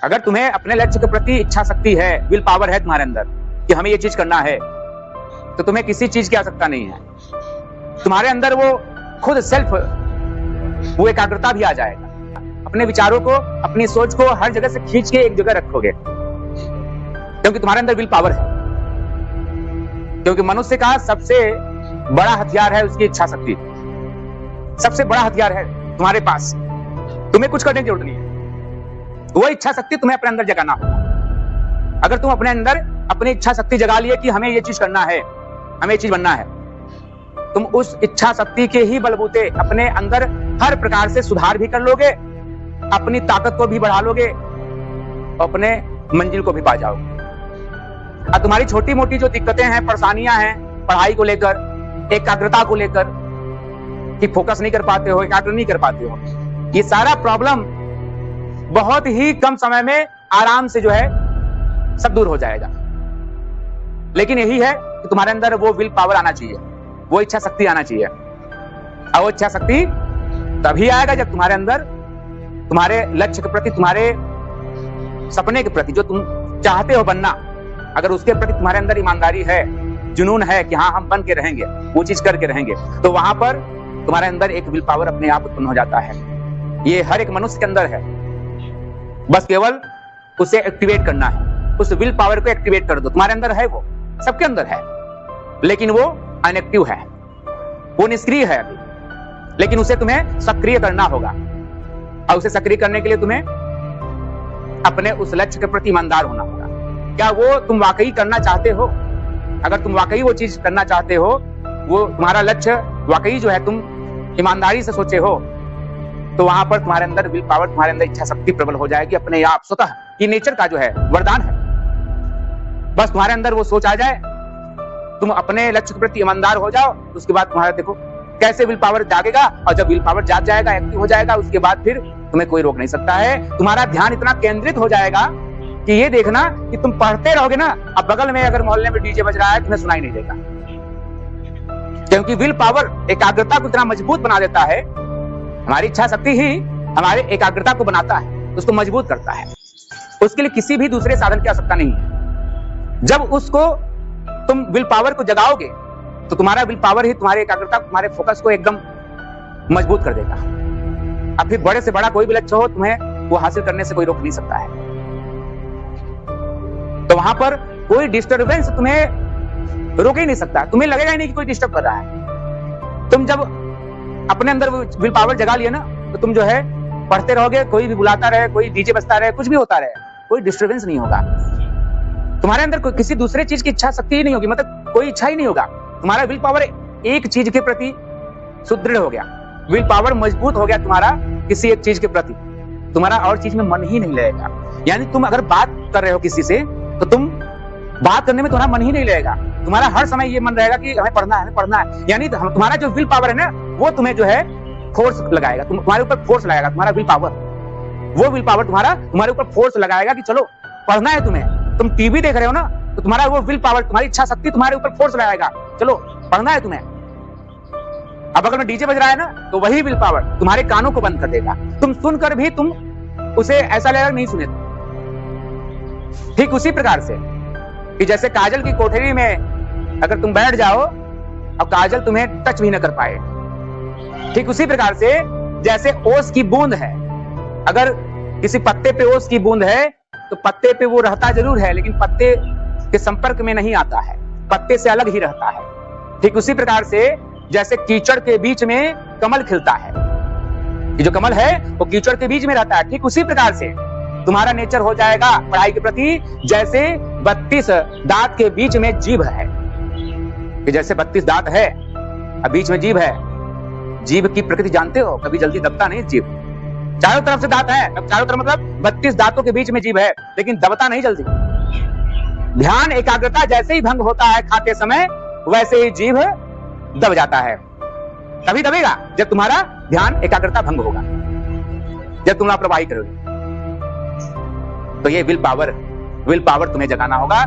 अगर तुम्हें अपने लक्ष्य के प्रति इच्छा शक्ति है, विल पावर है तुम्हारे अंदर कि हमें ये चीज करना है, तो तुम्हें किसी चीज की आवश्यकता नहीं है। तुम्हारे अंदर वो खुद सेल्फ वो एकाग्रता भी आ जाएगा। अपने विचारों को, अपनी सोच को हर जगह से खींच के एक जगह रखोगे, क्योंकि तुम्हारे अंदर विल पावर है। क्योंकि मनुष्य का सबसे बड़ा हथियार है उसकी इच्छा शक्ति। सबसे बड़ा हथियार है तुम्हारे पास, तुम्हें कुछ करने की जरूरत नहीं है। वो इच्छा शक्ति तुम्हें अपने अंदर जगाना होगा। अगर तुम अपने अंदर अपनी इच्छा शक्ति जगा लिए कि हमें ये चीज करना है, हमें ये चीज बनना है, तुम उस इच्छा शक्ति के ही बलबूते अपने अंदर हर प्रकार से सुधार भी कर लोगे, अपनी ताकत को भी बढ़ा लोगे, अपने मंजिल को भी पा जाओगे। अब तुम्हारी छोटी मोटी जो दिक्कतें हैं, परेशानियां हैं, पढ़ाई को लेकर, एकाग्रता को लेकर कि फोकस नहीं कर पाते हो, एकाग्र नहीं कर पाते हो, ये सारा प्रॉब्लम बहुत ही कम समय में आराम से जो है सब दूर हो जाएगा। लेकिन यही है कि तुम्हारे अंदर वो विल पावर आना चाहिए, वो इच्छा शक्ति आना चाहिए। और वो इच्छा शक्ति तभी आएगा जब तुम्हारे अंदर तुम्हारे लक्ष्य के प्रति, तुम्हारे सपने के प्रति, जो तुम चाहते हो बनना, अगर उसके प्रति तुम्हारे अंदर ईमानदारी है, जुनून है कि हाँ हम बन के रहेंगे, वो चीज करके रहेंगे, तो वहां पर तुम्हारे अंदर एक विल पावर अपने आप उत्पन्न हो जाता है। ये हर एक मनुष्य के अंदर है, बस केवल उसे एक्टिवेट करना है। उस विल पावर को एक्टिवेट कर दो। तुम्हारे अंदर है, वो सबके अंदर है, लेकिन वो अनएक्टिव है, वो निष्क्रिय है अभी। लेकिन उसे तुम्हें सक्रिय करना होगा, और उसे सक्रिय करने के लिए तुम्हें अपने उस लक्ष्य के प्रति ईमानदार होना होगा। क्या वो तुम वाकई करना चाहते हो? अगर तुम वाकई वो चीज करना चाहते हो, वो तुम्हारा लक्ष्य वाकई जो है तुम ईमानदारी से सोचे हो, तो वहां पर तुम्हारे अंदर विल पावर, तुम्हारे अंदर इच्छा शक्ति प्रबल हो जाएगी अपने आप, स्वतः। ये नेचर का जो है वरदान है। बस तुम्हारे अंदर वो सोच आ जाए, तुम अपने लक्ष्य के प्रति ईमानदार हो जाओ, उसके बाद तुम्हारा देखो कैसे विल पावर जागेगा। और जब विल पावर जाग जाएगा, एक्टिव हो जाएगा, उसके बाद फिर तुम्हें कोई रोक नहीं सकता है। तुम्हारा ध्यान इतना केंद्रित हो जाएगा कि ये देखना कि तुम पढ़ते रहोगे ना, अब बगल में अगर मोहल्ले में डीजे बज रहा है, तुम्हें सुनाई नहीं देगा। क्योंकि विल पावर एकाग्रता को इतना मजबूत बना देता है। हमारी इच्छा शक्ति ही हमारे एकाग्रता को बनाता है, उसको मजबूत करता है। उसके लिए किसी भी दूसरे साधन की आवश्यकता नहीं है। जब उसको तुम विल पावर को जगाओगे, तो तुम्हारा विल पावर ही तुम्हारी एकाग्रता, तुम्हारे फोकस को एकदम मजबूत कर देगा। अब फिर बड़े से बड़ा कोई भी लक्ष्य हो, तुम्हें वो हासिल करने से कोई रोक नहीं सकता है। तो वहां पर कोई डिस्टर्बेंस तुम्हें रोक ही नहीं सकता। तुम्हें लगेगा ही नहीं कि कोई डिस्टर्ब कर रहा है। तुम जब अपने अंदर विल पावर जगा लिए ना, तो तुम जो है पढ़ते रहोगे, कोई भी बुलाता रहे, कोई डीजे बजता रहे, कुछ भी होता रहे, कोई डिस्टर्बेंस नहीं होगा। तुम्हारे अंदर कोई किसी दूसरे चीज की इच्छा शक्ति ही नहीं होगी, मतलब कोई इच्छा ही नहीं होगा। तुम्हारा विल पावर एक चीज के प्रति सुदृढ़ हो गया, विल पावर मजबूत हो गया तुम्हारा किसी एक चीज के प्रति। तुम्हारा और चीज में मन ही नहीं लगेगा। यानी तुम अगर बात कर रहे हो किसी से, तो तुम बात करने में तुम्हारा मन ही नहीं लगेगा। तुम्हारा हर समय ये मन रहेगा कि हमें पढ़ना है, हमें पढ़ना है। यानी तुम्हारा जो विल पावर है ना, वो तुम्हें जो है फोर्स लगाएगा, तुम्हारे ऊपर फोर्स लगाएगा। तुम्हारा विल पावर, वो विल पावर तुम्हारे ऊपर फोर्स लगाएगा कि चलो पढ़ना है तुम्हें। तुम टीवी देख रहे हो ना, तो तुम्हारा वो विल पावर, तुम्हारी इच्छा शक्ति तुम्हारे ऊपर फोर्स लगाएगा, चलो पढ़ना है तुम्हें। अब अगर में डीजे बज रहा है ना, तो वही विल पावर तुम्हारे कानों को बंद कर देगा। तुम सुनकर भी तुम उसे ऐसा लगेगा नहीं सुने। ठीक उसी प्रकार से कि जैसे काजल की कोठरी में अगर तुम बैठ जाओ और काजल तुम्हें टच भी न कर पाए, ठीक उसी प्रकार से जैसे ओस की बूंद है, अगर किसी पत्ते पे ओस की बूंद है, तो पत्ते पे वो रहता जरूर है, लेकिन पत्ते के संपर्क में नहीं आता है, पत्ते से अलग ही रहता है। ठीक उसी प्रकार से जैसे कीचड़ के बीच में कमल खिलता है, ये जो कमल है वो कीचड़ के बीच में रहता है। ठीक उसी प्रकार से तुम्हारा नेचर हो जाएगा पढ़ाई के प्रति, जैसे 32 दांत के बीच में जीभ है। कि जैसे 32 दांत है और बीच में जीभ है। जीभ की प्रकृति जानते हो, कभी जल्दी दबता नहीं जीभ। चारों तरफ से दांत है, अब चारों तरफ मतलब 32 दांतों के बीच में जीभ है, लेकिन दबता नहीं जल्दी। ध्यान एकाग्रता जैसे ही भंग होता है खाते समय, वैसे ही जीभ दब जाता है। तभी दबेगा जब तुम्हारा ध्यान एकाग्रता भंग होगा, जब तुम लापरवाही करोगे। तो ये विल पावर तुम्हें जगाना होगा।